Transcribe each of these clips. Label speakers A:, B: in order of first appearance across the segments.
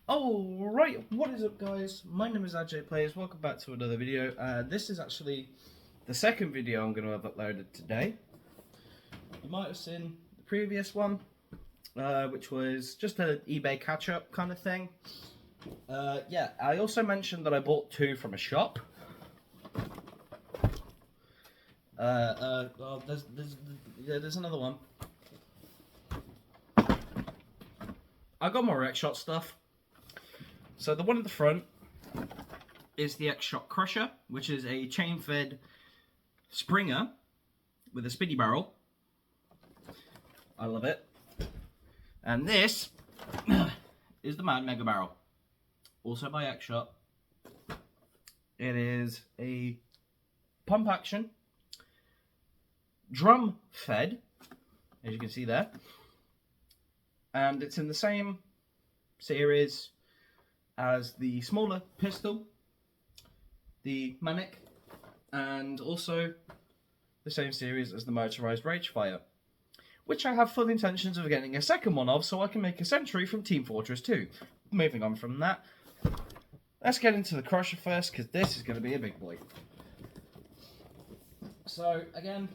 A: Alright, what is up guys? My name is AJ Players, welcome back to another video. This is actually the second video I'm going to have uploaded today. You might have seen the previous one, which was just an eBay catch-up kind of thing. Yeah, I also mentioned that I bought two from a shop. There's another one. I got more X-Shot stuff. So the one at the front is the X-Shot Crusher, which is a chain-fed Springer with a spinny barrel. I love it. And this is the Mad Mega Barrel, also by X-Shot. It is a pump action, drum fed, as you can see there. And it's in the same series as the smaller pistol, the Manic, and also the same series as the motorized Ragefire, which I have full intentions of getting a second one of so I can make a Sentry from Team Fortress 2. Moving on from that, let's get into the Crusher first, because this is going to be a big boy. So again,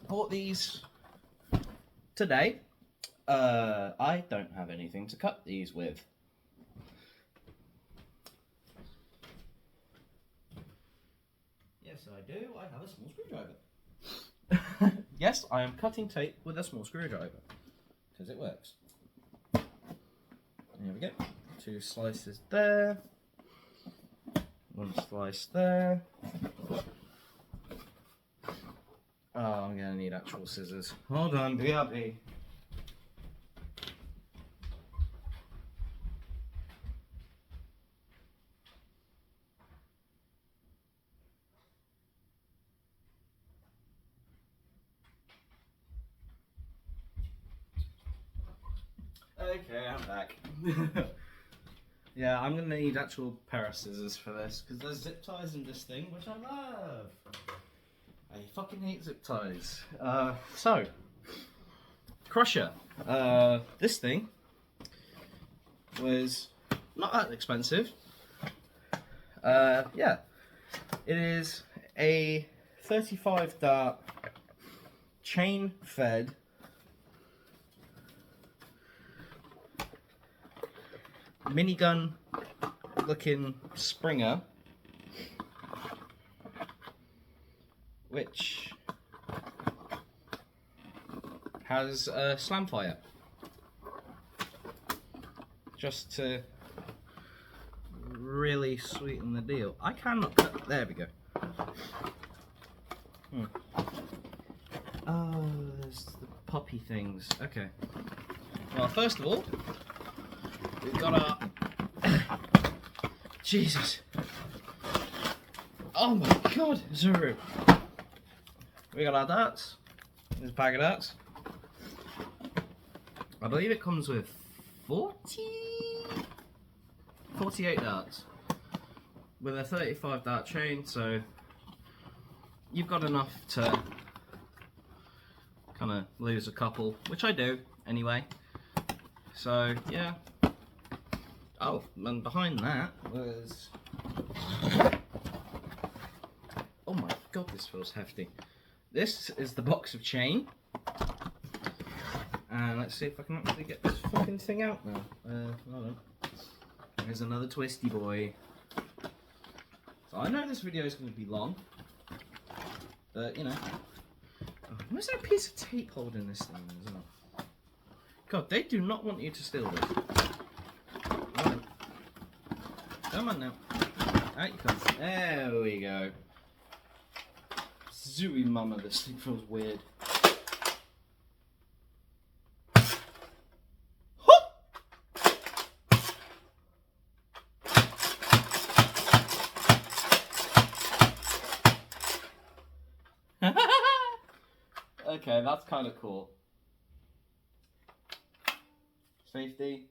A: bought these today. I don't have anything to cut these with. Yes, I do. I have a small screwdriver. Yes, I am cutting tape with a small screwdriver. Because it works. There we go. 2 slices there. 1 slice there. Oh, I'm going to need actual scissors. Hold on, BRB. Okay, I'm back. Yeah, I'm gonna need actual pair of scissors for this because there's zip ties in this thing, which I love. I fucking hate zip ties. So, Crusher. This thing was not that expensive. Yeah, it is a 35 dart chain fed minigun looking Springer, which has a slam fire, just to really sweeten the deal. I cannot cut. There we go. Oh, there's the poppy things. Okay. Well, first of all, we've got our... Jesus. Oh my god, Zuru. We got our darts. There's a pack of darts. I believe it comes with 48 darts. With a 35 dart chain, so you've got enough to kind of lose a couple, which I do anyway. So, yeah. Oh, and behind that was... Oh my god, this feels hefty. This is the box of chain. And let's see if I can actually get this fucking thing out now. Hold on. There's another twisty boy. So I know this video is going to be long. But, you know. Oh, where's that piece of tape holding this thing as well? God, they do not want you to steal this. Come on now. Out you come. There we go. Zooey mama, this thing feels weird. Okay, that's kind of cool. Safety.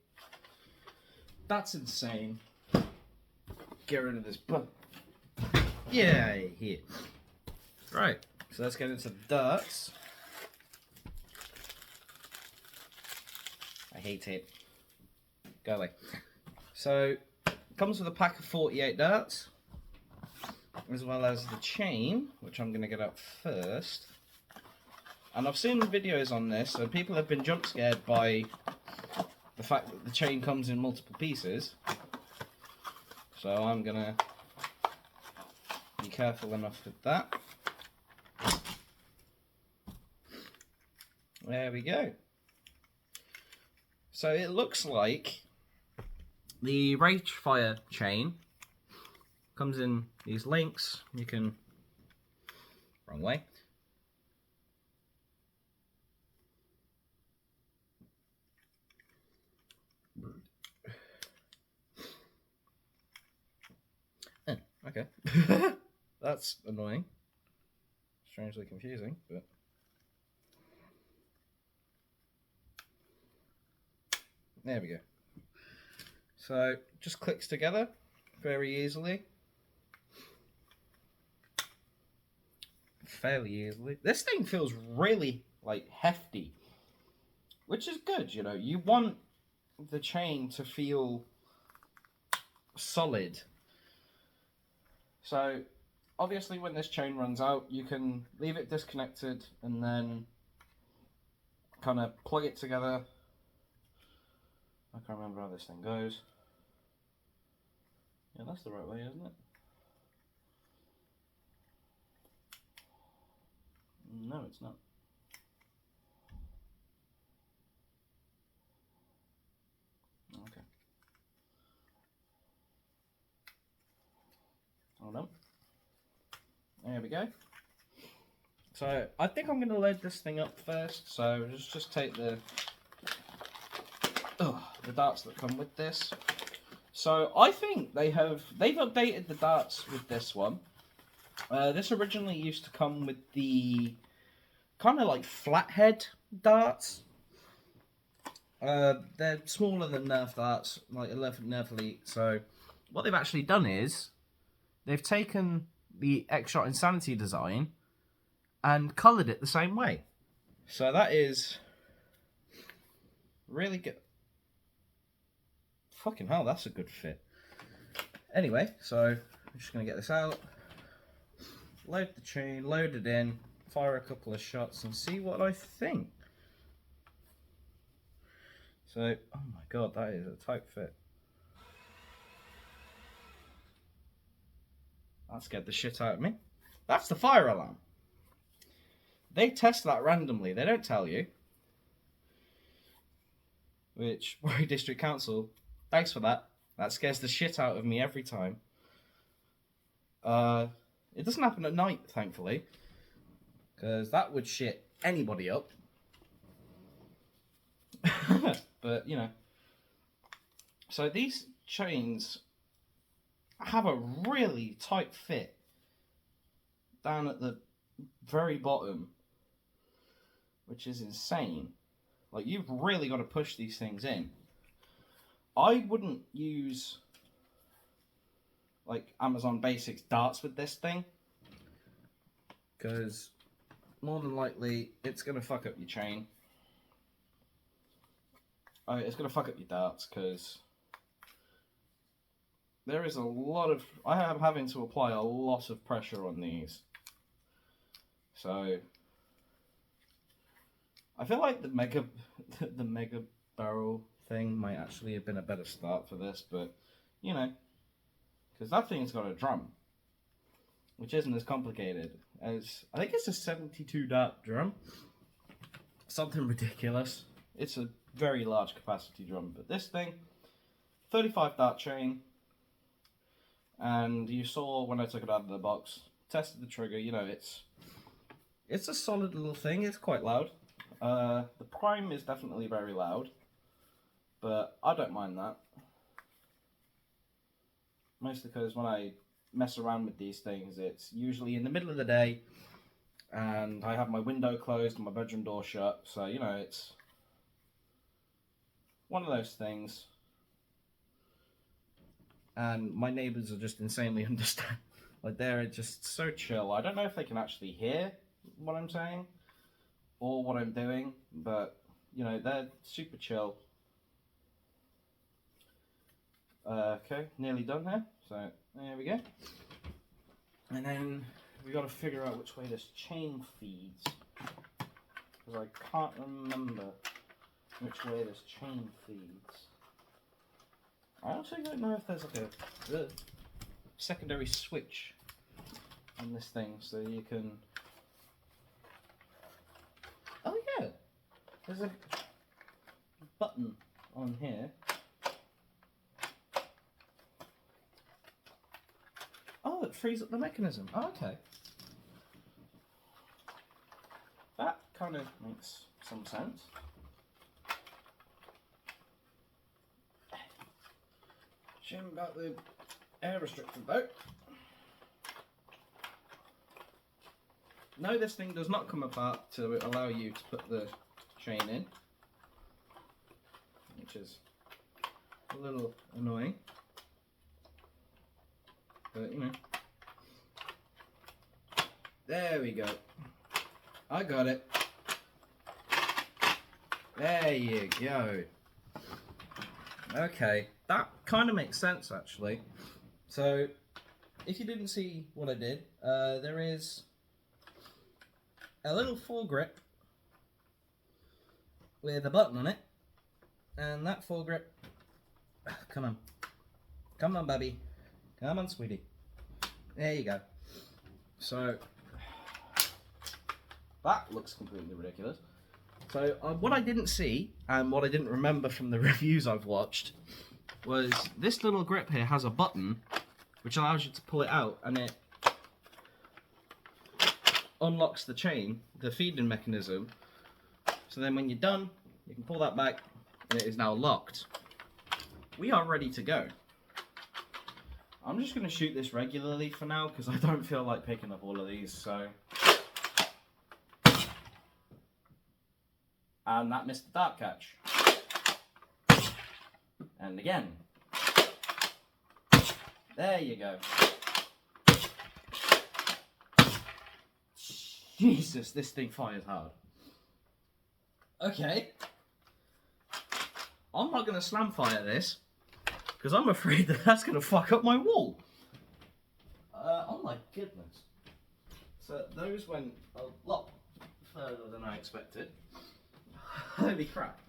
A: That's insane. Get rid of this bug. Yeah, here. Right, so let's get into the darts. I hate it. Go away. So, comes with a pack of 48 darts, as well as the chain, which I'm going to get out first. And I've seen videos on this, and people have been jump scared by the fact that the chain comes in multiple pieces. So I'm going to be careful enough with that. There we go. So it looks like the Ragefire chain comes in these links. You can... Wrong way. Oh, okay. That's annoying. Strangely confusing, but... There we go. So, just clicks together very easily. Fairly easily. This thing feels really, like, hefty. Which is good, you know. You want the chain to feel solid. So, obviously when this chain runs out, you can leave it disconnected and then kind of plug it together. I can't remember how this thing goes. Yeah, that's the right way, isn't it? No, it's not. Okay. Hold on. There we go. So, I think I'm going to load this thing up first. So, just take the darts that come with this. So I think they've updated the darts with this one. This originally used to come with the kind of like flathead darts. They're smaller than Nerf darts, like 11 Nerf Elite. So what they've actually done is they've taken the X-Shot Insanity design and coloured it the same way. So that is really good. Fucking hell, that's a good fit. Anyway, so I'm just going to get this out, load the chain, load it in, fire a couple of shots and see what I think. So, oh my god, that is a tight fit. That scared the shit out of me. That's the fire alarm. They test that randomly, they don't tell you. Which, Warwick District Council, thanks for that. That scares the shit out of me every time. It doesn't happen at night, thankfully. Because that would shit anybody up. But, you know. So these chains have a really tight fit down at the very bottom. Which is insane. Like, you've really got to push these things in. I wouldn't use, like, Amazon Basics darts with this thing. Because, more than likely, it's going to fuck up your chain. It's going to fuck up your darts, because there is a lot of... I am having to apply a lot of pressure on these. So... I feel like the mega barrel thing might actually have been a better start for this, but, you know, because that thing's got a drum, which isn't as complicated as, I think it's a 72 dart drum, something ridiculous. It's a very large capacity drum, but this thing, 35 dart chain, and you saw when I took it out of the box, tested the trigger, you know, it's a solid little thing, it's quite loud. The prime is definitely very loud, but I don't mind that. Mostly because when I mess around with these things, it's usually in the middle of the day, and I have my window closed and my bedroom door shut, so, you know, it's one of those things. And my neighbours are just insanely understand. Like, they're just so chill. I don't know if they can actually hear what I'm saying or what I'm doing, but, you know, they're super chill. Okay, nearly done here. So there we go. And then we got to figure out which way this chain feeds, because I can't remember which way this chain feeds. I also don't know if there's like a secondary switch on this thing, so you can. Oh yeah, there's a button on here. Oh, it frees up the mechanism. Oh, okay. That kind of makes some sense. Shame about the air restrictor though. No, this thing does not come apart to allow you to put the chain in, which is a little annoying. But, you know. There we go. I got it. There you go. Okay, that kind of makes sense actually. So, if you didn't see what I did, there is a little foregrip with a button on it, and that foregrip. Come on. Come on, baby. Come on, sweetie. There you go. So, that looks completely ridiculous. So, what I didn't see, and what I didn't remember from the reviews I've watched, was this little grip here has a button, which allows you to pull it out, and it unlocks the chain, the feeding mechanism. So then when you're done, you can pull that back, and it is now locked. We are ready to go. I'm just going to shoot this regularly for now, because I don't feel like picking up all of these, so... And that missed the dart catch. And again. There you go. Jesus, this thing fires hard. Okay. I'm not going to slam fire this, because I'm afraid that that's going to fuck up my wall. Oh my goodness. So those went a lot further than I expected. Holy crap.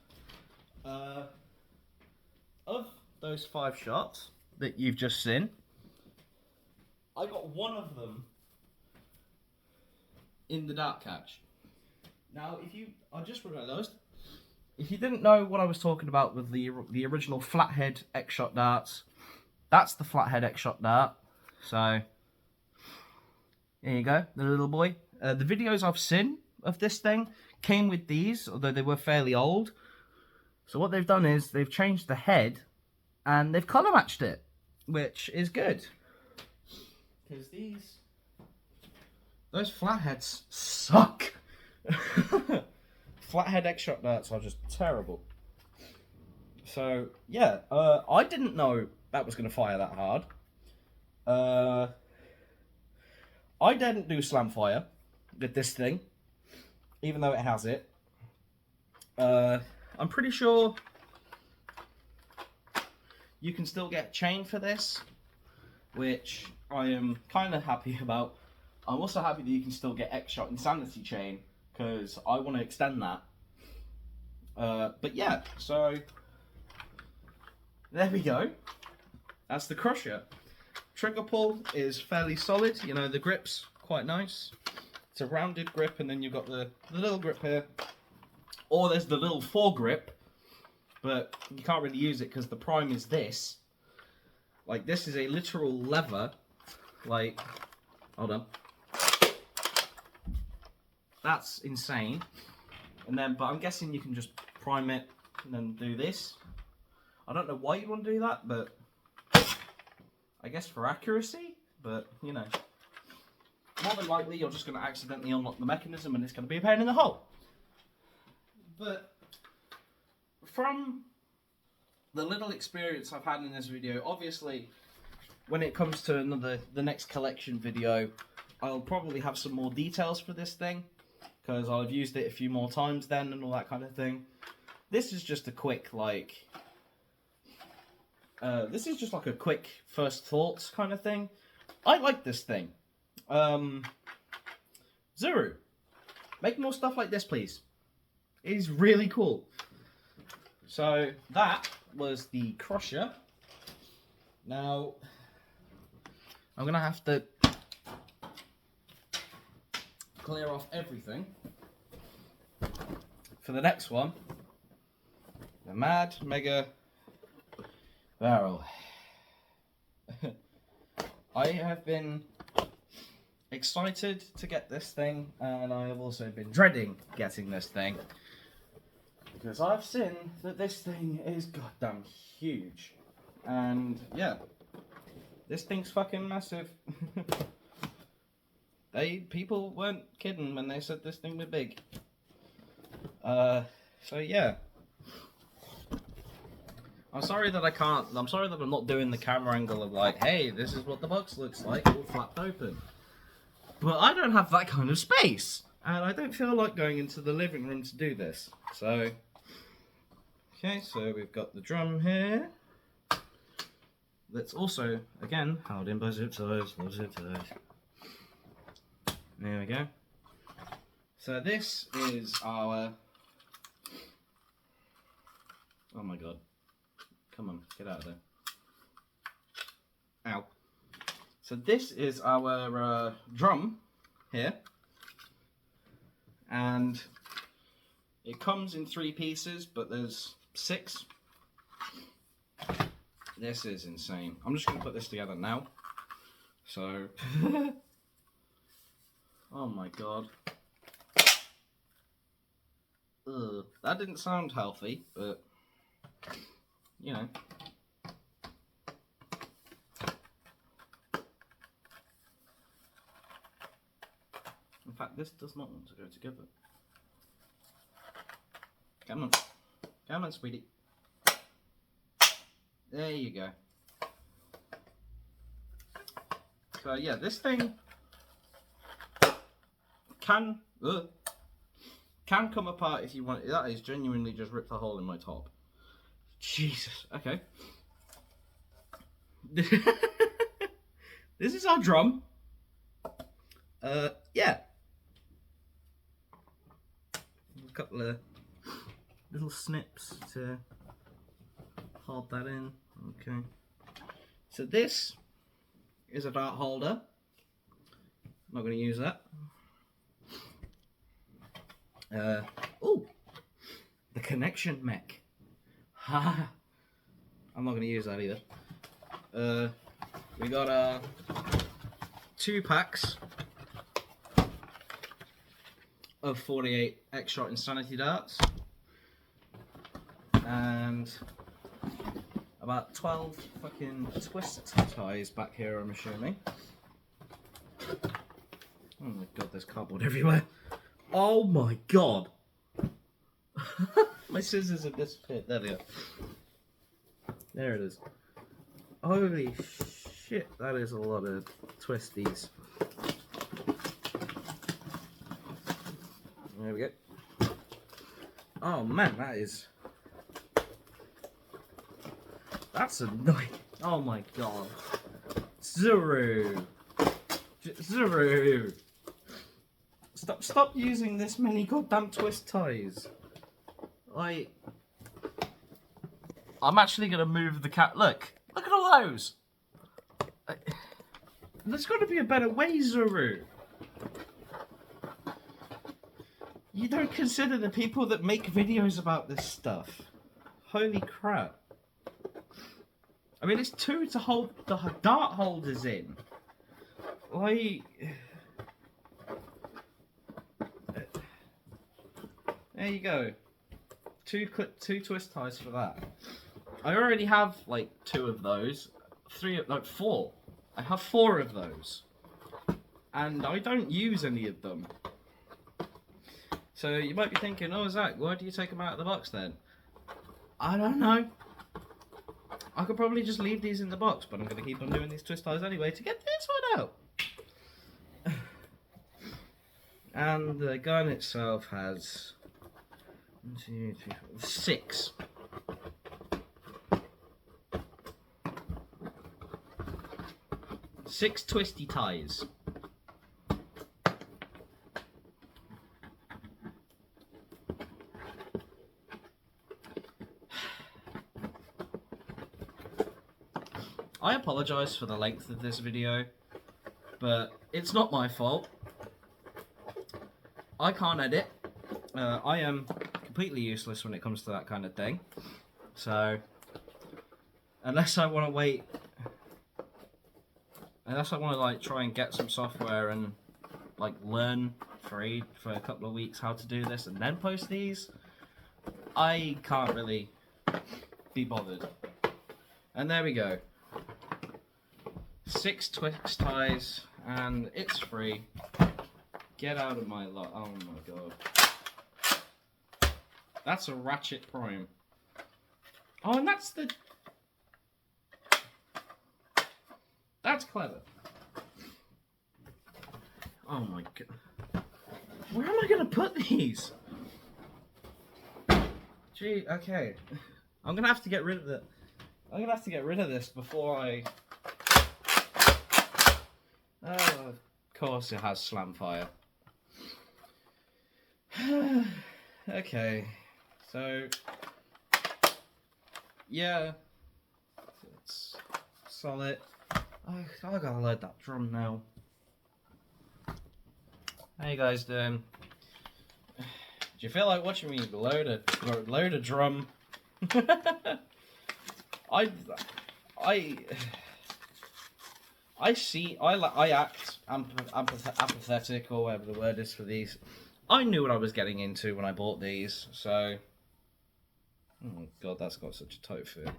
A: Of those 5 shots that you've just seen, I got one of them in the dart catch. Now, I just realised, if you didn't know what I was talking about with the original flathead X-Shot darts, that's the flathead X-Shot dart. So, there you go, the little boy. The videos I've seen of this thing came with these, although they were fairly old. So what they've done is they've changed the head and they've colour matched it, which is good. Because those flatheads suck. Flathead X-Shot darts are just terrible. So yeah, I didn't know that was going to fire that hard. I didn't do slam fire with this thing, even though it has it. I'm pretty sure you can still get chain for this, which I am kind of happy about. I'm also happy that you can still get X-Shot Insanity chain, because I want to extend that. But yeah, so there we go. That's the Crusher. Trigger pull is fairly solid. You know, the grip's quite nice. It's a rounded grip, and then you've got the little grip here. Or there's the little foregrip, but you can't really use it because the prime is this. Like, this is a literal lever. Like, hold on. That's insane. And then, but I'm guessing you can just prime it and then do this. I don't know why you want to do that, but I guess for accuracy, but you know. More than likely, you're just going to accidentally unlock the mechanism and it's going to be a pain in the hole. But from the little experience I've had in this video, obviously, when it comes to the next collection video, I'll probably have some more details for this thing, because I'll have used it a few more times then and all that kind of thing. This is just a quick, like, This is just like a quick first thoughts kind of thing. I like this thing. Zuru, make more stuff like this, please. It is really cool. So that was the crusher. Now, I'm going to have to clear off everything for the next one. The Mad Mega Barrel. I have been excited to get this thing, and I have also been dreading getting this thing, because I've seen that this thing is goddamn huge. And yeah, this thing's fucking massive. People weren't kidding when they said this thing was big. So yeah. I'm sorry that I'm not doing the camera angle of like, hey, this is what the box looks like, all flapped open. But I don't have that kind of space, and I don't feel like going into the living room to do this. So, okay, so we've got the drum here. That's also, again, held in by zip ties, love zip ties. There we go. So this is our... Oh my god. Come on, get out of there. Ow. So this is our drum here. And it comes in 3 pieces, but there's 6. This is insane. I'm just going to put this together now. So... Oh my god. Ugh. That didn't sound healthy, but... You know. In fact, this does not want to go together. Come on. Come on, sweetie. There you go. So yeah, this thing can come apart if you want. That is genuinely just ripped a hole in my top. Jesus. Okay. This is our drum. Yeah. A couple of little snips to hold that in. Okay. So this is a dart holder. I'm not going to use that. Oh, the connection mech. Ha! I'm not going to use that either. We got 2 packs of 48 X-Shot Insanity darts and about 12 fucking twist ties back here, I'm assuming. Oh my god, there's cardboard everywhere. Oh my god. My scissors have disappeared. There they are. There it is. Holy shit, that is a lot of twisties. There we go. Oh man, that's annoying. Oh my god. Zuru. Zuru. Stop using this many goddamn twist ties. I'm actually gonna move the cat. Look at all those. There's got to be a better way, Zuru. You don't consider the people that make videos about this stuff. Holy crap. I mean, it's 2 to hold the dart holders in. There you go. 2 twist ties for that. I already have like 2 of those. 4. I have 4 of those. And I don't use any of them. So you might be thinking, oh Zach, why do you take them out of the box then? I don't know. I could probably just leave these in the box, but I'm going to keep on doing these twist ties anyway to get this one out. And the gun itself has 1, 2, 3, 4, 6. 6 twisty ties. I apologise for the length of this video, but it's not my fault. I can't edit. I am completely useless when it comes to that kind of thing. So, unless I want to wait, unless I want to like try and get some software and like learn free for a couple of weeks how to do this and then post these, I can't really be bothered. And there we go. 6 Twix ties, and it's free. Get out of my lot. Oh my god. That's a Ratchet Prime. Oh, and that's the... That's clever. Oh my god. Where am I going to put these? Gee, okay. I'm going to have to get rid of it. I'm going to have to get rid of this before I... Oh, of course it has Slamfire. Okay, so yeah, it's solid. I gotta load that drum now. How you guys doing? Do you feel like watching me load a drum? I act apathetic, or whatever the word is for these. I knew what I was getting into when I bought these, so... Oh god, that's got such a tight fit.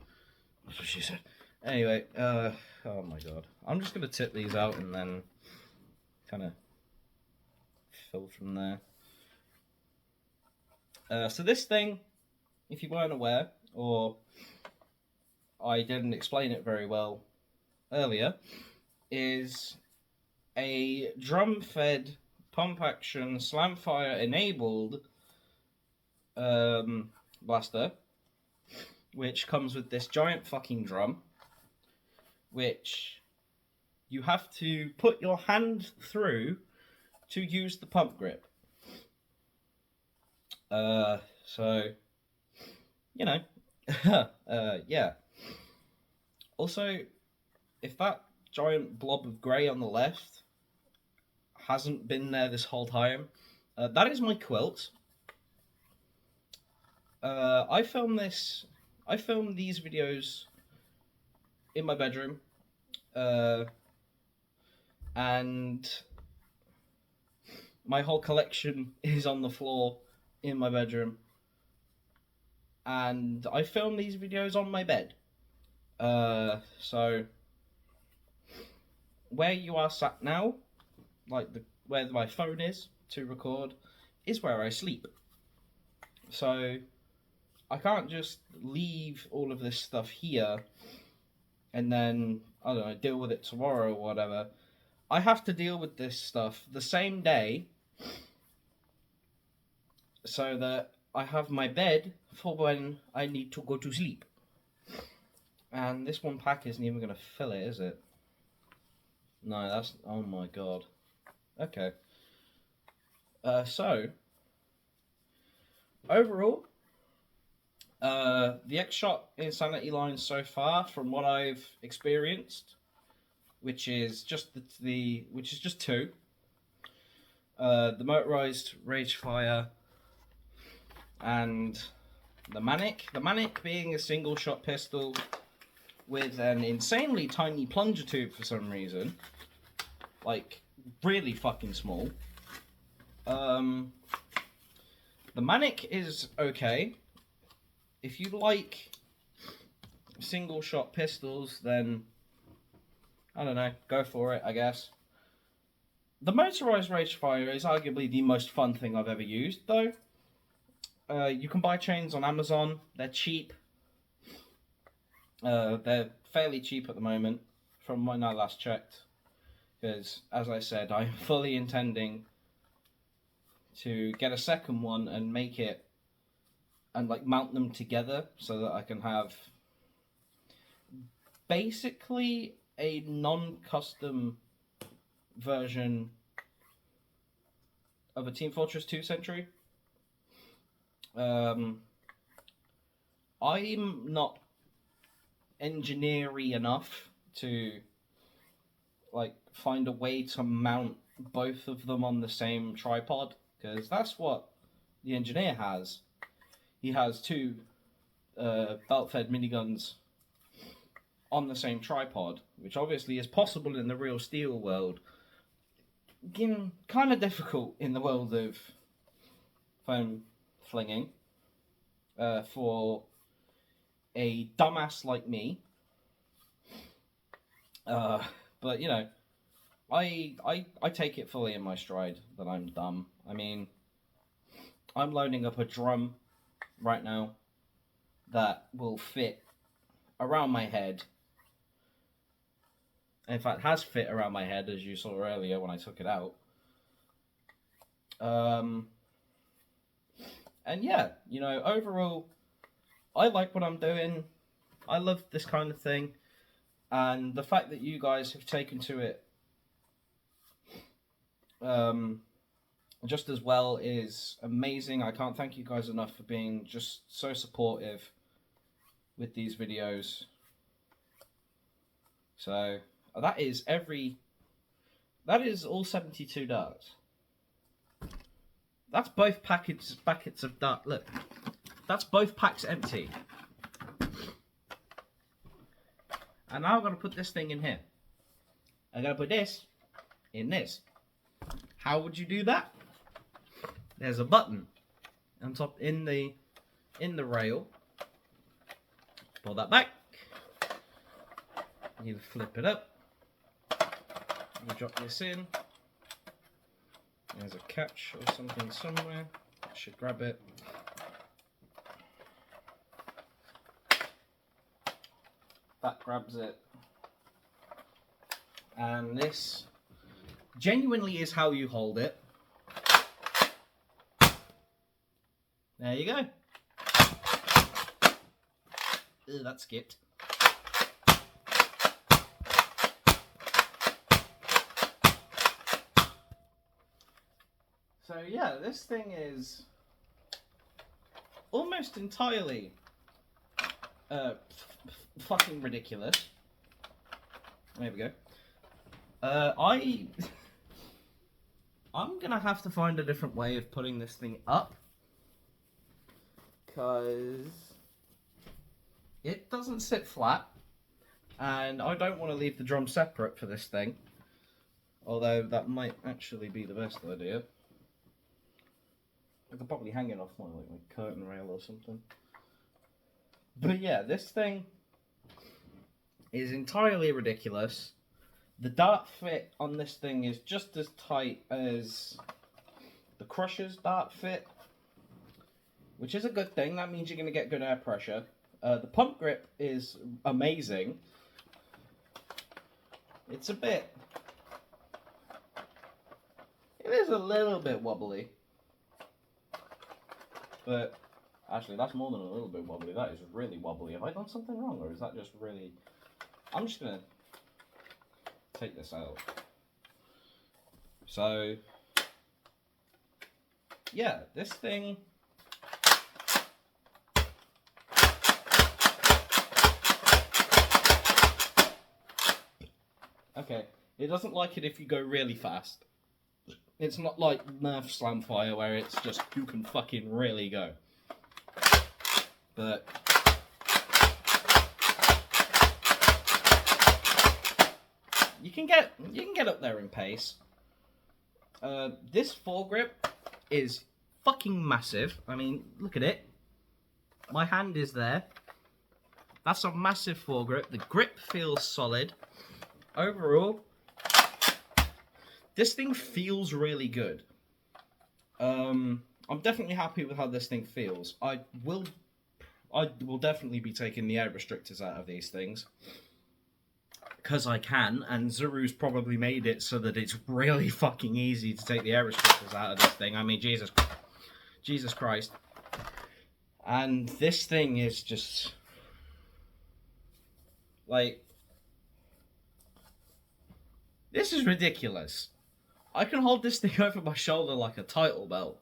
A: That's what she said. Anyway, oh my god. I'm just going to tip these out and then kind of fill from there. So this thing, if you weren't aware, or I didn't explain it very well earlier, is a drum-fed, pump-action, Slamfire-enabled blaster, which comes with this giant fucking drum, which you have to put your hand through to use the pump grip. So, you know, yeah. Also, if that giant blob of grey on the left hasn't been there this whole time, that is my quilt. I filmed these videos in my bedroom, and my whole collection is on the floor in my bedroom, and I filmed these videos on my bed. So where you are sat now, like where my phone is to record, is where I sleep. So I can't just leave all of this stuff here and then, I don't know, deal with it tomorrow or whatever. I have to deal with this stuff the same day so that I have my bed for when I need to go to sleep. And this one pack isn't even going to fill it, is it? No, that's... Oh my god. Okay. So, overall, the X-Shot Insanity line so far, from what I've experienced, which is just two, the motorized Ragefire and the Manic. The Manic being a single shot pistol with an insanely tiny plunger tube for some reason, like really fucking small. The Manic is okay. If you like single shot pistols, then I don't know, go for it, I guess. The motorized Ragefire is arguably the most fun thing I've ever used, though. You can buy chains on Amazon. They're cheap. They're fairly cheap at the moment, from when I last checked. Because, as I said, I'm fully intending to get a second one and make it, and like mount them together so that I can have basically a non-custom version of a Team Fortress 2 Sentry. I'm not engineering enough to like find a way to mount both of them on the same tripod, because that's what the engineer has. He has two belt-fed miniguns on the same tripod, which obviously is possible in the real steel world. Again, kind of difficult in the world of foam flinging for a dumbass like me. But you know, I take it fully in my stride that I'm dumb. I mean, I'm loading up a drum right now that will fit around my head. In fact, has fit around my head, as you saw earlier when I took it out. And yeah, you know, overall, I like what I'm doing. I love this kind of thing. And the fact that you guys have taken to it just as well is amazing. I can't thank you guys enough for being just so supportive with these videos. So that is all 72 darts. That's both packets of dart. Look, that's both packs empty. And now I'm going to put this thing in here. I'm going to put this in this. How would you do that? There's a button on top in the rail. Pull that back. You flip it up. You drop this in. There's a catch or something somewhere. I should grab it. That grabs it. And this genuinely is how you hold it. There you go. Ew, that skipped. So yeah, this thing is almost entirely fucking ridiculous. There we go. I'm gonna have to find a different way of putting this thing up, because it doesn't sit flat, and I don't want to leave the drum separate for this thing, although that might actually be the best idea. I could probably hang it off my curtain rail or something. But yeah, this thing is entirely ridiculous. The dart fit on this thing is just as tight as the Crusher's dart fit, which is a good thing. That means you're going to get good air pressure. The pump grip is amazing. It's it is a little bit wobbly. But actually, that's more than a little bit wobbly. That is really wobbly. Have I done something wrong, or is that just really... I'm just going to take this out. So, yeah, this thing... Okay, it doesn't like it if you go really fast. It's not like Nerf Slamfire where it's just you can fucking really go. But you can get up there in pace. This foregrip is fucking massive. I mean, look at it. My hand is there. That's a massive foregrip. The grip feels solid. Overall, this thing feels really good. I'm definitely happy with how this thing feels. I will definitely be taking the air restrictors out of these things, because I can, and Zuru's probably made it so that it's really fucking easy to take the air restrictors out of this thing. I mean, Jesus Christ. And this thing is just... like... This is ridiculous. I can hold this thing over my shoulder like a title belt.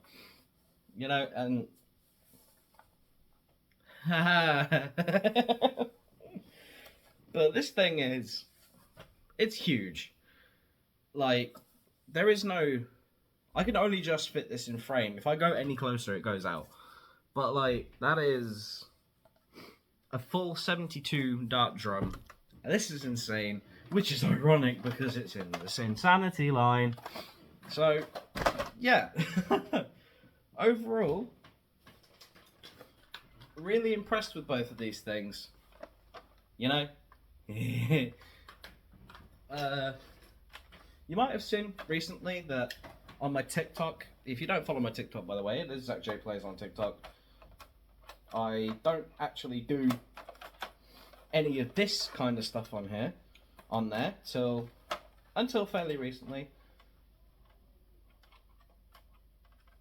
A: You know, and... But this thing is... It's huge. Like, there is no... I can only just fit this in frame. If I go any closer, it goes out. But, like, that is a full 72 dart drum. And this is insane, which is ironic because it's in the Sinsanity line. So, yeah. Overall, really impressed with both of these things. You know? You might have seen recently that on my TikTok, if you don't follow my TikTok, by the way, it is Zach J Plays on TikTok. I don't actually do any of this kind of stuff on there, until fairly recently,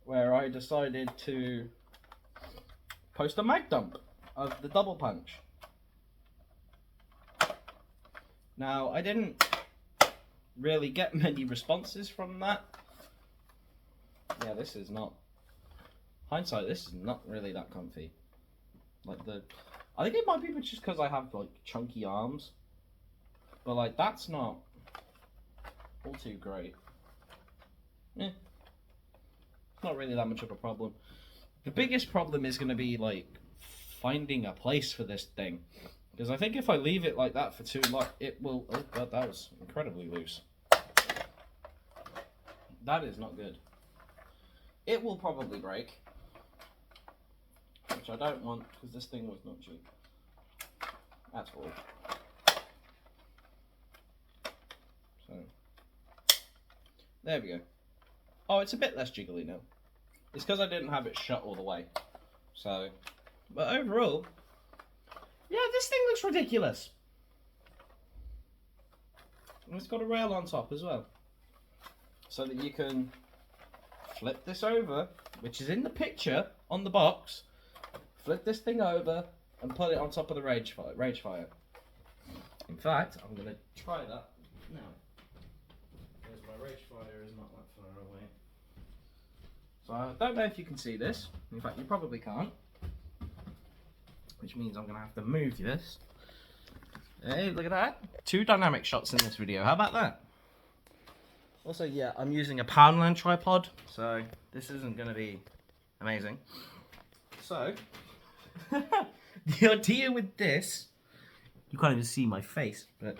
A: where I decided to post a mag dump of the double punch. Now, I didn't really get many responses from that. Yeah, this is not... Hindsight, this is not really that comfy. Like, I think it might be just because I have, like, chunky arms. But, like, that's not all too great. Eh. It's not really that much of a problem. The biggest problem is going to be, like, finding a place for this thing. Because I think if I leave it like that for too long, it will... Oh, God, that was incredibly loose. That is not good. It will probably break. Which I don't want, because this thing was not cheap. At all. So, there we go. Oh, it's a bit less jiggly now. It's because I didn't have it shut all the way. So, but overall, yeah, this thing looks ridiculous. And it's got a rail on top as well. So that you can flip this over, which is in the picture on the box. Flip this thing over and put it on top of the Rage Fire. In fact, I'm going to try that now. Because my Rage Fire is not that far away. So I don't know if you can see this. In fact, you probably can't. Which means I'm going to have to move this. Hey, look at that. 2 dynamic shots in this video. How about that? Also, yeah, I'm using a Poundland tripod. So this isn't going to be amazing. So... the idea with this, you can't even see my face, but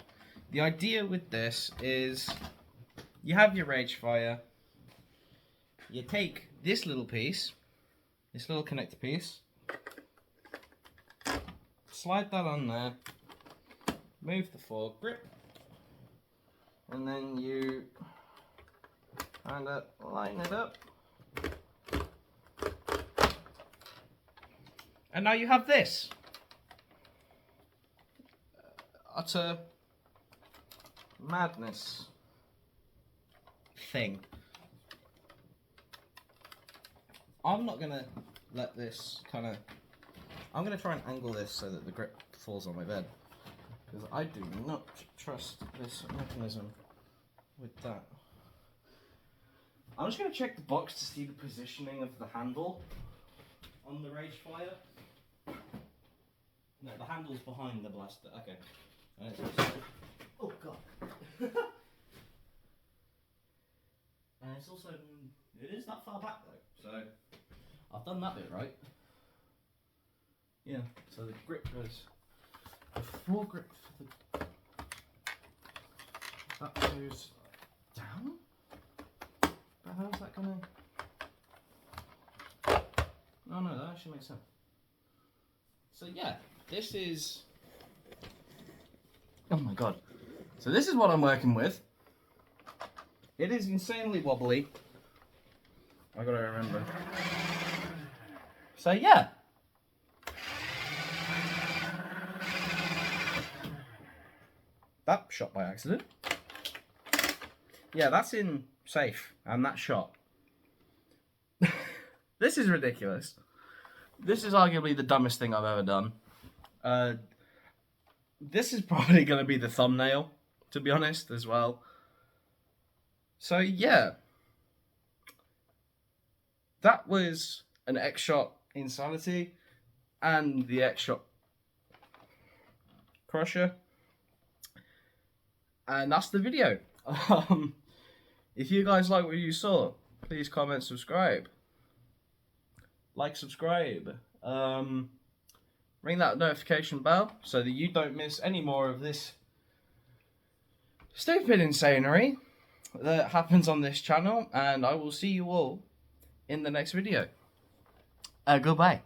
A: the idea with this is you have your Rage Fire, you take this little piece, this little connector piece, slide that on there, move the foregrip, and then you kind of line it up. And now you have this. Utter madness thing. I'm not gonna let this kind of... I'm gonna try and angle this so that the grip falls on my bed. Because I do not trust this mechanism with that. I'm just gonna check the box to see the positioning of the handle on the Rage Fire. No, the handle's behind the blaster. Okay. Oh god. And it's also... It is that far back though, so... I've done that bit right. Yeah, so the grip goes... The foregrip for the... That goes down? But how's that gonna... Oh no, that actually makes sense. So yeah, this is... Oh my god. So this is what I'm working with. It is insanely wobbly. I gotta remember. So yeah. That shot by accident. Yeah, that's in safe, and that shot. This is ridiculous. This is arguably the dumbest thing I've ever done. This is probably going to be the thumbnail, to be honest, as well. So yeah, that was an X-Shot Insanity and the X-Shot Crusher. And that's the video. If you guys like what you saw, please comment, subscribe. Like, subscribe. Ring that notification bell so that you don't miss any more of this stupid insanery that happens on this channel. And I will see you all in the next video. Goodbye.